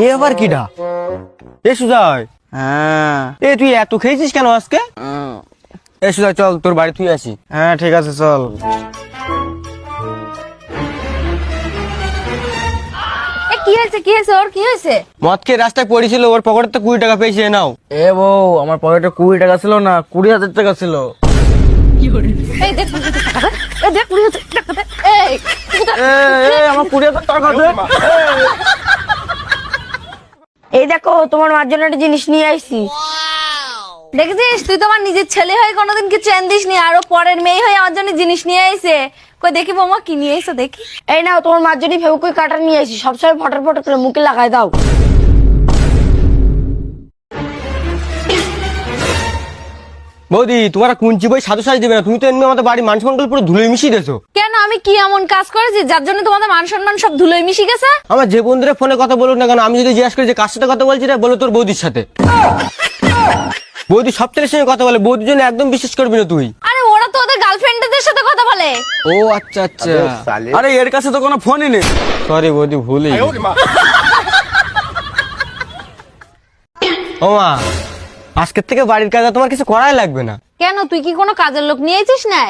এ আবার কিডা? এ সুজয়, হ্যাঁ এ তুই এত খেয়েছিস কেন আজকে? এ সুজয় চল তোর বাড়ি তুই আসি। হ্যাঁ ঠিক আছে চল। কি হয়েছে কি হয়েছে ওর কি হয়েছে? মদ খেয়ে রাস্তায় পড়েছিল, ওর পকেটে তো 20 টাকা পেয়েছে, নাও। এ বউ, আমার পকেটে 20 টাকা ছিল না, 20,000 টাকা ছিল। এই দেখ 20,000 টাকা দে, এই দেখ 20,000 টাকা দে, এই আমার 20,000 টাকা দে। এই দেখো তোমার মার জন্য একটা জিনিস নিয়ে আইছি। দেখেছিস তুই তোমার নিজের ছেলে হয়ে কোনোদিন কি চেন দিস নি, আরো পরের মেয়ে হয়ে আমার জন্য জিনিস নিয়ে আইছে। কই দেখি বৌমা কি নিয়ে আইছো দেখি। এই নাও তোমার মার জন্য ফেভিকুইক কাটার নিয়ে আইছি, সবসময় ফটর ফটর করে মুখে লাগাই দাও। বৌদি তোমার কুঞ্চি বই সাধু সাজ দিবে না, তুমি তো এমনি আমাদের বাড়ি মান সম্মান পুরো ধুলোয় মিশিয়ে দিয়েছো। কেন আমি কি এমন কাজ করেছি যার জন্য তোমাদের মান সম্মান সব ধুলোয় মিশে গেছে? আমার যে বন্ধুরা ফোনে কথা বলুক না কেন, আমি যদি জিজ্ঞাসা করি যে কার সাথে কথা বলছি, রে বলো তোর বৌদির সাথে। বৌদি সব ছেলের সঙ্গে কথা বলে, বৌদির জন্য একদম বিশ্বাস করবি না তুই। আরে ওরা তো ওদের গার্লফ্রেন্ডদের সাথে কথা বলে। ও আচ্ছা আচ্ছা, আরে এর কাছে তো কোনো ফোনই নেই। সরি বৌদি ভুলে। ও মা, আজকের থেকে বাড়ির কাজ আর তোমার কিছু করাই লাগবে না। কেন তুই কি কোনো কাজের লোক নিয়ে আইছিস না?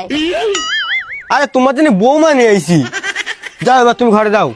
আরে তোমার জন্য বৌমা নিয়ে আইছি। যাও এবার তুমি ঘরে যাও।